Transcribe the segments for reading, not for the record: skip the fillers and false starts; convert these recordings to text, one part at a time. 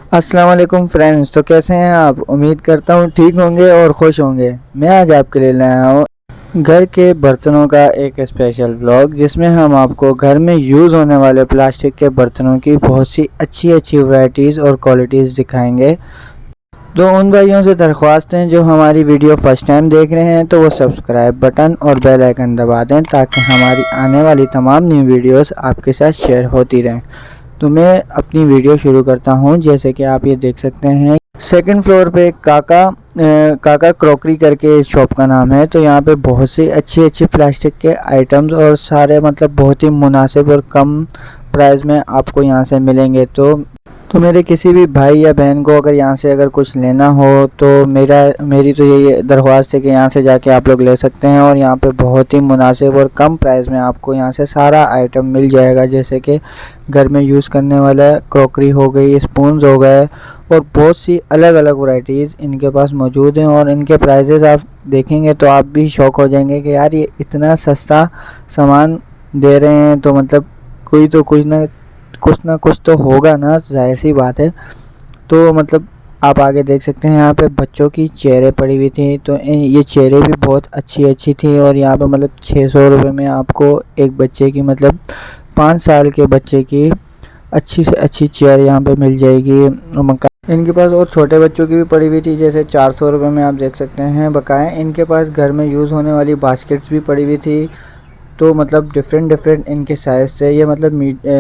अस्सलाम वालेकुम फ्रेंड्स। तो कैसे हैं आप? उम्मीद करता हूँ ठीक होंगे और खुश होंगे। मैं आज आपके लिए लाया हूँ घर के बर्तनों का एक स्पेशल व्लॉग, जिसमें हम आपको घर में यूज़ होने वाले प्लास्टिक के बर्तनों की बहुत सी अच्छी अच्छी वैरायटीज़ और क्वालिटीज़ दिखाएंगे। तो उन भाइयों से दरख्वास्त है जो हमारी वीडियो फर्स्ट टाइम देख रहे हैं तो वो सब्सक्राइब बटन और बेल आइकन दबा दें, ताकि हमारी आने वाली तमाम न्यू वीडियोस आपके साथ शेयर होती रहें। तो मैं अपनी वीडियो शुरू करता हूं। जैसे कि आप ये देख सकते हैं, सेकंड फ्लोर पे काका क्रॉकरी करके इस शॉप का नाम है। तो यहाँ पे बहुत सी अच्छी अच्छी प्लास्टिक के आइटम्स और सारे मतलब बहुत ही मुनासिब और कम प्राइस में आपको यहाँ से मिलेंगे। तो मेरे किसी भी भाई या बहन को अगर यहाँ से अगर कुछ लेना हो तो मेरी तो यही दरख्वास्त है कि यहाँ से जाके आप लोग ले सकते हैं। और यहाँ पे बहुत ही मुनासिब और कम प्राइस में आपको यहाँ से सारा आइटम मिल जाएगा, जैसे कि घर में यूज़ करने वाला क्रॉकरी हो गई, स्पून्स हो गए, और बहुत सी अलग अलग वैरायटीज़ इनके पास मौजूद हैं। और इनके प्राइजेज़ आप देखेंगे तो आप भी शौक हो जाएंगे कि यार ये इतना सस्ता सामान दे रहे हैं, तो मतलब कोई तो कुछ ना कुछ तो होगा ना, जाहिर सी बात है। तो मतलब आप आगे देख सकते हैं, यहाँ पे बच्चों की चेयरें पड़ी हुई थी। तो ये चेयरें भी बहुत अच्छी अच्छी थी। और यहाँ पे मतलब 600 रुपये में आपको एक बच्चे की मतलब 5 साल के बच्चे की अच्छी से अच्छी चेयर यहाँ पे मिल जाएगी। इनके पास और छोटे बच्चों की भी पड़ी हुई थी, जैसे 400 रुपये में आप देख सकते हैं बकाया। इनके पास घर में यूज़ होने वाली बास्केट्स भी पड़ी हुई थी। तो मतलब डिफरेंट इनके साइज़ थे। ये मतलब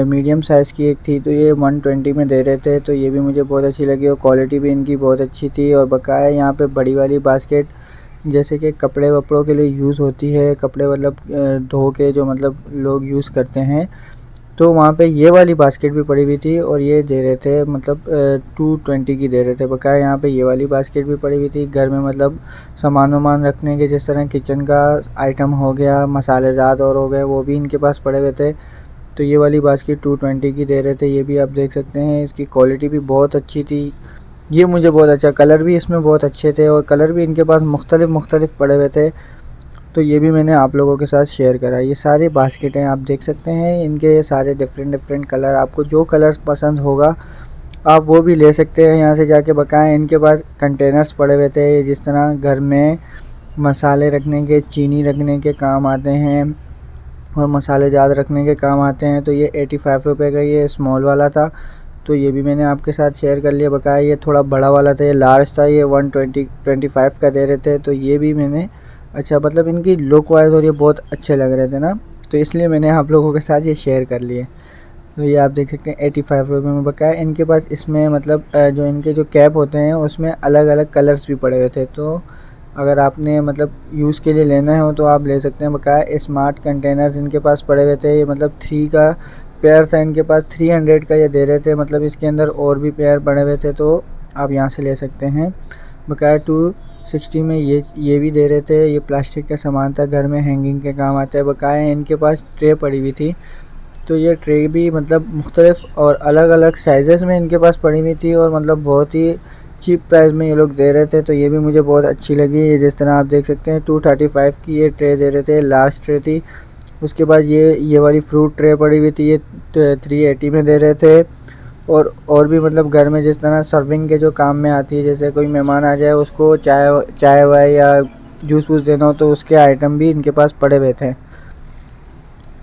मीडियम साइज़ की एक थी, तो ये 120 में दे रहे थे। तो ये भी मुझे बहुत अच्छी लगी और क्वालिटी भी इनकी बहुत अच्छी थी। और बकाया यहाँ पे बड़ी वाली बास्केट, जैसे कि कपड़े वपड़ों के लिए यूज़ होती है, कपड़े मतलब धो के जो मतलब लोग यूज़ करते हैं, तो वहाँ पे ये वाली बास्केट भी पड़ी हुई थी। और ये दे रहे थे मतलब 220 की दे रहे थे बकाया। यहाँ पे ये वाली बास्केट भी पड़ी हुई थी घर में मतलब सामान वामान रखने के, जिस तरह किचन का आइटम हो गया, मसालेजात और हो गए, वो भी इनके पास पड़े हुए थे। तो ये वाली बास्केट 220 की दे रहे थे। ये भी आप देख सकते हैं, इसकी क्वालिटी भी बहुत अच्छी थी। ये मुझे बहुत अच्छा, कलर भी इसमें बहुत अच्छे थे और कलर भी इनके पास मुख्तलिफ पड़े हुए थे। तो ये भी मैंने आप लोगों के साथ शेयर करा। ये सारी बास्केटें आप देख सकते हैं, इनके सारे डिफरेंट कलर, आपको जो कलर पसंद होगा आप वो भी ले सकते हैं यहाँ से जाके बकाया। इनके पास कंटेनर्स पड़े हुए थे, जिस तरह घर में मसाले रखने के, चीनी रखने के काम आते हैं और मसाले ज़्यादा रखने के काम आते हैं। तो ये 85 रुपये का ये स्मॉल वाला था। तो ये भी मैंने आपके साथ शेयर कर लिया बकाया। ये थोड़ा बड़ा वाला था, ये लार्ज था, ये 125 का दे रहे थे। तो ये भी मैंने अच्छा, मतलब इनकी लुक वाइज और ये बहुत अच्छे लग रहे थे ना, तो इसलिए मैंने आप लोगों के साथ ये शेयर कर लिए। तो ये आप देख सकते हैं 85 रुपये में बकाया। इनके पास इसमें मतलब जो इनके जो कैप होते हैं उसमें अलग अलग कलर्स भी पड़े हुए थे। तो अगर आपने मतलब यूज़ के लिए लेना हो तो आप ले सकते हैं बकाया। स्मार्ट कंटेनर्स इनके पास पड़े हुए थे, ये मतलब 3 का पेयर था इनके पास, 300 का ये दे रहे थे। मतलब इसके अंदर और भी पेयर पड़े हुए थे, तो आप यहाँ से ले सकते हैं बकाया। 260 में ये भी दे रहे थे। ये प्लास्टिक का सामान था, घर में हैंगिंग के काम आता है बकाया। इनके पास ट्रे पड़ी हुई थी, तो ये ट्रे भी मतलब मुख्तलिफ और अलग अलग साइज़ में इनके पास पड़ी हुई थी। और मतलब बहुत ही चीप प्राइस में ये लोग दे रहे थे। तो ये भी मुझे बहुत अच्छी लगी। ये जिस तरह आप देख सकते हैं 235 की ये ट्रे दे रहे थे, लार्ज ट्रे थी। उसके बाद ये वाली फ्रूट ट्रे पड़ी हुई थी, ये 380 में दे रहे थे। और भी मतलब घर में जिस तरह सर्विंग के जो काम में आती है, जैसे कोई मेहमान आ जाए उसको चाय वाय या जूस वूस देना हो, तो उसके आइटम भी इनके पास पड़े हुए थे।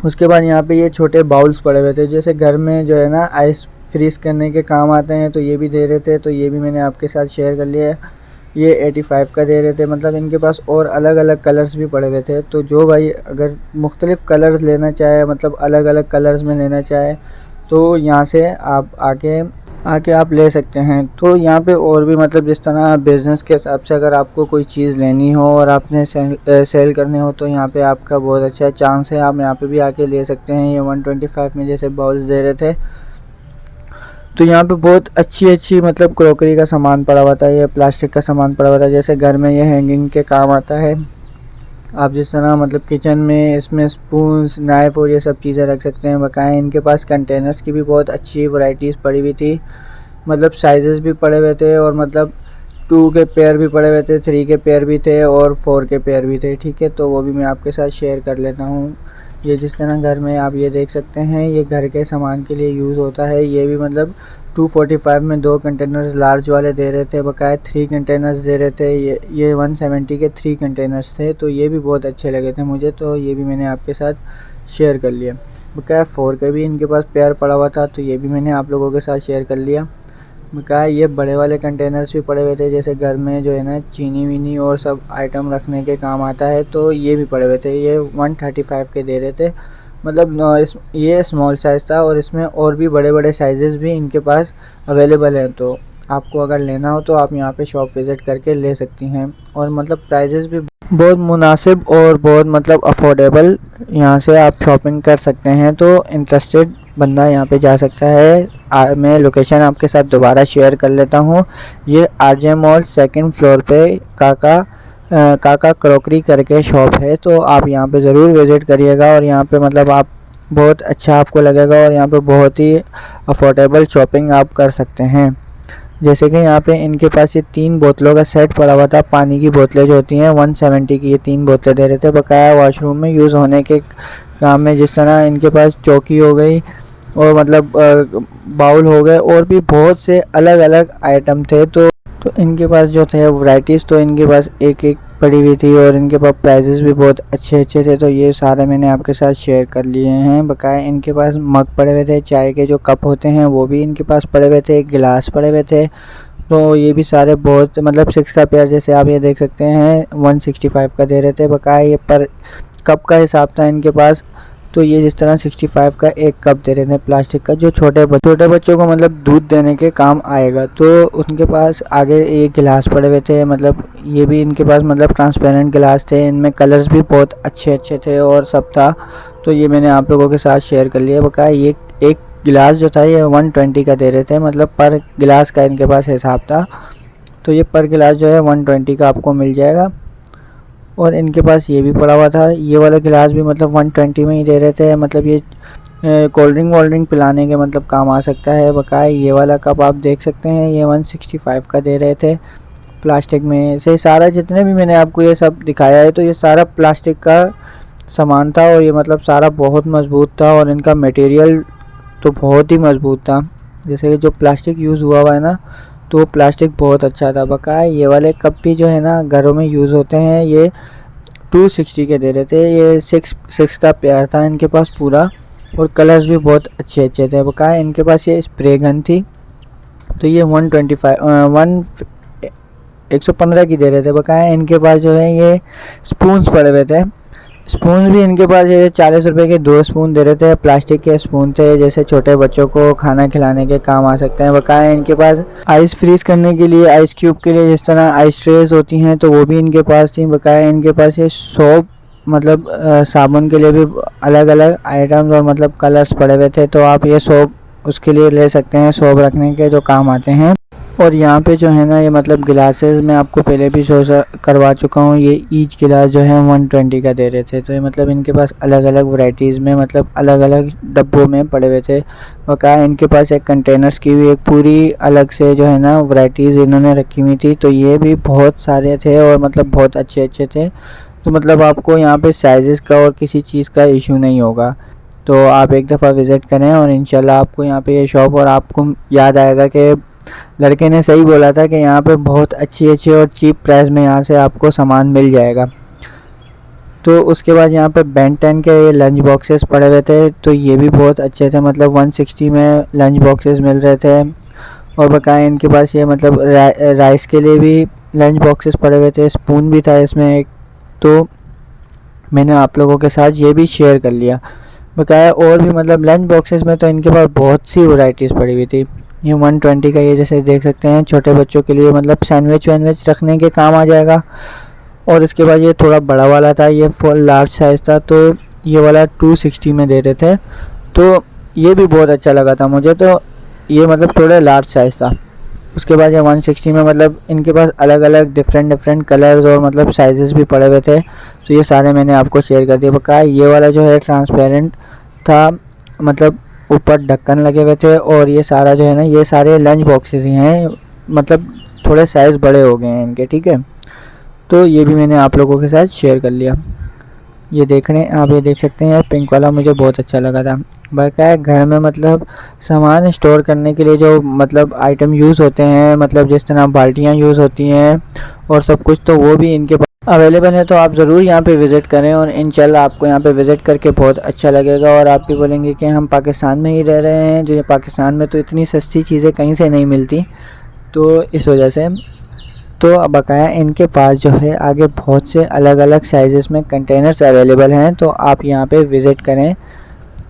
उसके बाद यहाँ पे ये छोटे बाउल्स पड़े हुए थे, जैसे घर में जो है ना आइस फ्रीज करने के काम आते हैं, तो ये भी दे रहे थे। तो ये भी मैंने आपके साथ शेयर कर लिया है। ये 85 का दे रहे थे। मतलब इनके पास और अलग अलग कलर्स भी पड़े हुए थे। तो जो भाई अगर मुख्तलिफ कलर्स लेना चाहे, मतलब अलग अलग कलर्स में लेना चाहे, तो यहाँ से आप आके आप ले सकते हैं। तो यहाँ पे और भी मतलब जिस तरह बिज़नेस के हिसाब से अगर आपको कोई चीज़ लेनी हो और आपने सेल करने हो, तो यहाँ पे आपका बहुत अच्छा चांस है, आप यहाँ पे भी आके ले सकते हैं। ये 125 में जैसे बाउल्स दे रहे थे। तो यहाँ पे बहुत अच्छी मतलब क्रॉकरी का सामान पड़ा हुआ था, ये प्लास्टिक का सामान पड़ा हुआ था, जैसे घर में ये हैंगिंग के काम आता है। आप जिस तरह मतलब किचन में इसमें स्पून्स, नाइफ़ और ये सब चीज़ें रख सकते हैं बकाया। इनके पास कंटेनर्स की भी बहुत अच्छी वैरायटीज़ पड़ी हुई थी। मतलब साइजेस भी पड़े हुए थे, और मतलब 2 के पेयर भी पड़े हुए थे, 3 के पेयर भी थे और 4 के पेयर भी थे। ठीक है, तो वो भी मैं आपके साथ शेयर कर लेता हूँ। ये जिस तरह घर में आप ये देख सकते हैं, ये घर के सामान के लिए यूज़ होता है। ये भी मतलब 245 में 2 कंटेनर्स लार्ज वाले दे रहे थे, बकाया 3 कंटेनर्स दे रहे थे। ये 170 के 3 कंटेनर्स थे, तो ये भी बहुत अच्छे लगे थे मुझे, तो ये भी मैंने आपके साथ शेयर कर लिया। बकाया 4 का भी इनके पास पेयर पड़ा हुआ था, तो ये भी मैंने आप लोगों के साथ शेयर कर लिया। बकाया ये बड़े वाले कंटेनर्स भी पड़े हुए थे, जैसे घर में जो है ना चीनी वीनी और सब आइटम रखने के काम आता है, तो ये भी पड़े हुए थे। ये 135 के दे रहे थे, मतलब ये स्मॉल साइज़ था और इसमें और भी बड़े बड़े साइज़ेस भी इनके पास अवेलेबल हैं। तो आपको अगर लेना हो तो आप यहाँ पे शॉप विज़िट करके ले सकती हैं, और मतलब प्राइजेज़ भी बहुत मुनासिब और बहुत मतलब अफोर्डेबल यहाँ से आप शॉपिंग कर सकते हैं। तो इंटरेस्टेड बंदा यहाँ पे जा सकता है। मैं लोकेशन आपके साथ दोबारा शेयर कर लेता हूँ। ये आरजे मॉल 2nd फ्लोर पे काका क्रॉकरी करके शॉप है, तो आप यहाँ पे ज़रूर विज़िट करिएगा, और यहाँ पे मतलब आप बहुत अच्छा आपको लगेगा, और यहाँ पे बहुत ही अफोर्डेबल शॉपिंग आप कर सकते हैं। जैसे कि यहाँ पे इनके पास ये 3 बोतलों का सेट पड़ा हुआ था, पानी की बोतलें जो होती हैं 170 की, ये 3 बोतलें दे रहे थे, बकाया वॉशरूम में यूज़ होने के काम में। जिस तरह इनके पास चौकी हो गई और मतलब बाउल हो गए, और भी बहुत से अलग अलग आइटम थे। तो इनके पास जो थे वैराइटीज़, तो इनके पास एक एक पड़ी हुई थी, और इनके पास प्राइजेस भी बहुत अच्छे अच्छे थे। तो ये सारे मैंने आपके साथ शेयर कर लिए हैं। बकाया इनके पास मग पड़े हुए थे, चाय के जो कप होते हैं वो भी इनके पास पड़े हुए थे, गिलास पड़े हुए थे। तो ये भी सारे बहुत मतलब 6 का पेयर, जैसे आप ये देख सकते हैं 165 का दे रहे थे। बकाया ये पर कप का हिसाब था इनके पास, तो ये जिस तरह 65 का एक कप दे रहे थे प्लास्टिक का, जो छोटे बच्चों को मतलब दूध देने के काम आएगा। तो उनके पास आगे ये गिलास पड़े हुए थे, मतलब ये भी इनके पास मतलब ट्रांसपेरेंट गिलास थे, इनमें कलर्स भी बहुत अच्छे अच्छे थे और सब था। तो ये मैंने आप लोगों के साथ शेयर कर लिया। बकाया ये एक गिलास जो था ये 120 का दे रहे थे, मतलब पर गिलास का इनके पास हिसाब था। तो ये पर गिलास जो है 120 का आपको मिल जाएगा। और इनके पास ये भी पड़ा हुआ था, ये वाला गिलास भी मतलब 120 में ही दे रहे थे, मतलब ये कोल्ड ड्रिंक पिलाने के मतलब काम आ सकता है। बकाया ये वाला कप आप देख सकते हैं, ये 165 का दे रहे थे प्लास्टिक में। से सारा जितने भी मैंने आपको ये सब दिखाया है, तो ये सारा प्लास्टिक का सामान था, और ये मतलब सारा बहुत मज़बूत था, और इनका मटेरियल तो बहुत ही मज़बूत था। जैसे कि जो प्लास्टिक यूज़ हुआ है ना, तो प्लास्टिक बहुत अच्छा था। बकाया ये वाले कप भी जो है ना घरों में यूज़ होते हैं, ये 260 के दे रहे थे। ये 6 का पेयर था इनके पास पूरा, और कलर्स भी बहुत अच्छे अच्छे थे। बकाया इनके पास ये स्प्रे गन थी, तो ये 115 की दे रहे थे। बकाया इनके पास जो है ये स्पून्स पड़े हुए थे, स्पून भी इनके पास ये 40 रुपए के 2 स्पून दे रहे थे। प्लास्टिक के स्पून थे, जैसे छोटे बच्चों को खाना खिलाने के काम आ सकते हैं। बकाया इनके पास आइस फ्रीज करने के लिए, आइस क्यूब के लिए जिस तरह आइस ट्रेज होती हैं, तो वो भी इनके पास थी। बकाया इनके पास ये सोप मतलब साबुन के लिए भी अलग अलग आइटम्स और मतलब कलर्स पड़े हुए थे, तो आप ये सोप उसके लिए ले सकते हैं, सोप रखने के जो काम आते हैं। और यहाँ पे जो है ना ये मतलब गिलासेस मैं आपको पहले भी शो करवा चुका हूँ। ये ईच गिलास जो है 120 का दे रहे थे, तो ये मतलब इनके पास अलग अलग वैरायटीज़ में मतलब अलग अलग डब्बों में पड़े हुए थे। बकाया इनके पास एक कंटेनर्स की भी एक पूरी अलग से जो है ना वैरायटीज़ इन्होंने रखी हुई थी, तो ये भी बहुत सारे थे और मतलब बहुत अच्छे अच्छे थे। तो मतलब आपको यहाँ पे साइज़ का और किसी चीज़ का इशू नहीं होगा। तो आप एक दफ़ा विज़िट करें और इंशाल्लाह आपको यहाँ पे ये शॉप, और आपको याद आएगा कि लड़के ने सही बोला था कि यहाँ पे बहुत अच्छी अच्छी और चीप प्राइस में यहाँ से आपको सामान मिल जाएगा। तो उसके बाद यहाँ पे बेन 10 के लंच बॉक्सेस पड़े हुए थे, तो ये भी बहुत अच्छे थे, मतलब 160 में लंच बॉक्सेस मिल रहे थे। और बकाया इनके पास ये मतलब राइस के लिए भी लंच बॉक्सेस पड़े हुए थे, स्पून भी था इसमें एक, तो मैंने आप लोगों के साथ ये भी शेयर कर लिया। बकाया और भी मतलब लंच बॉक्सेस में तो इनके पास बहुत सी वैरायटीज़ पड़ी हुई थी। ये 120 का, ये जैसे देख सकते हैं छोटे बच्चों के लिए मतलब सैंडविच वैंडविच रखने के काम आ जाएगा। और इसके बाद ये थोड़ा बड़ा वाला था, ये फुल लार्ज साइज़ था, तो ये वाला 260 में दे रहे थे, तो ये भी बहुत अच्छा लगा था मुझे। तो ये मतलब थोड़ा लार्ज साइज़ था। उसके बाद ये 160 में मतलब इनके पास अलग अलग डिफरेंट कलर्स और मतलब साइजेस भी पड़े हुए थे, तो ये सारे मैंने आपको शेयर कर दिए। बकाया ये वाला जो है ट्रांसपेरेंट था, मतलब ऊपर ढक्कन लगे हुए थे, और ये सारा जो है ना ये सारे लंच बॉक्सेस ही हैं, मतलब थोड़े साइज़ बड़े हो गए हैं इनके, ठीक है। तो ये भी मैंने आप लोगों के साथ शेयर कर लिया। ये देख रहे हैं आप, ये देख सकते हैं, पिंक वाला मुझे बहुत अच्छा लगा था। बाकी है घर में मतलब सामान स्टोर करने के लिए जो मतलब आइटम यूज़ होते हैं, मतलब जिस तरह बाल्टियाँ यूज़ होती हैं और सब कुछ, तो वो भी इनके पास अवेलेबल है। तो आप ज़रूर यहाँ पे विज़िट करें और इंशाल्लाह आपको यहाँ पे विज़िट करके बहुत अच्छा लगेगा और आप भी बोलेंगे कि हम पाकिस्तान में ही रह रहे हैं, जो पाकिस्तान में तो इतनी सस्ती चीज़ें कहीं से नहीं मिलती। तो इस वजह से तो बकाया इनके पास जो है आगे बहुत से अलग अलग साइज़ेस में कंटेनर्स अवेलेबल हैं। तो आप यहाँ पे विज़िट करें,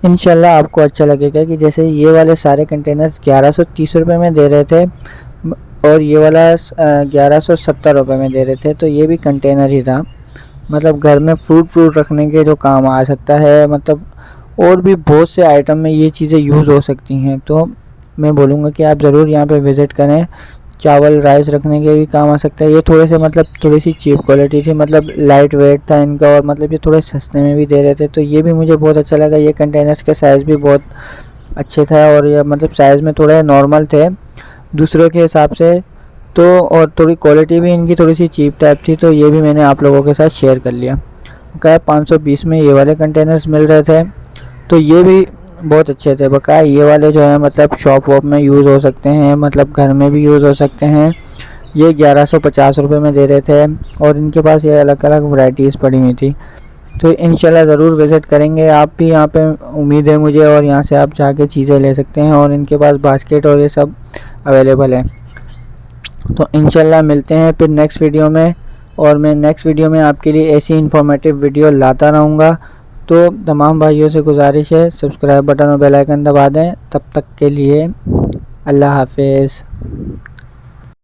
इंशाल्लाह आपको अच्छा लगेगा। कि जैसे ये वाले सारे कंटेनर्स 1130 रुपये में दे रहे थे और ये वाला 1170 रुपये में दे रहे थे। तो ये भी कंटेनर ही था, मतलब घर में फ्रूट रखने के जो काम आ सकता है, मतलब और भी बहुत से आइटम में ये चीज़ें यूज़ हो सकती हैं। तो मैं बोलूँगा कि आप ज़रूर यहाँ पे विज़िट करें। चावल राइस रखने के भी काम आ सकता है। ये थोड़े से मतलब थोड़ी सी चीप क्वालिटी थी, मतलब लाइट वेट था इनका, और मतलब ये थोड़े सस्ते में भी दे रहे थे। तो ये भी मुझे बहुत अच्छा लगा। ये कंटेनर्स के साइज़ भी बहुत अच्छे था और ये मतलब साइज़ में थोड़े नॉर्मल थे दूसरों के हिसाब से। तो और थोड़ी क्वालिटी भी इनकी थोड़ी सी चीप टाइप थी। तो ये भी मैंने आप लोगों के साथ शेयर कर लिया। क्या 520 में ये वाले कंटेनर्स मिल रहे थे, तो ये भी बहुत अच्छे थे। बकाया ये वाले जो है मतलब शॉप वॉप में यूज़ हो सकते हैं, मतलब घर में भी यूज़ हो सकते हैं। ये 1150 रुपये में दे रहे थे और इनके पास ये अलग अलग वैरायटीज़ पड़ी हुई थी। तो इंशाल्लाह ज़रूर विज़िट करेंगे आप भी यहाँ पे, उम्मीद है मुझे। और यहाँ से आप जाके चीज़ें ले सकते हैं और इनके पास बास्केट और ये सब अवेलेबल है। तो इंशाल्लाह मिलते हैं फिर नेक्स्ट वीडियो में, और मैं नेक्स्ट वीडियो में आपके लिए ऐसी इन्फॉर्मेटिव वीडियो लाता रहूँगा। तो तमाम भाइयों से गुजारिश है सब्सक्राइब बटन और बेल आइकन दबा दें। तब तक के लिए अल्लाह हाफिज़।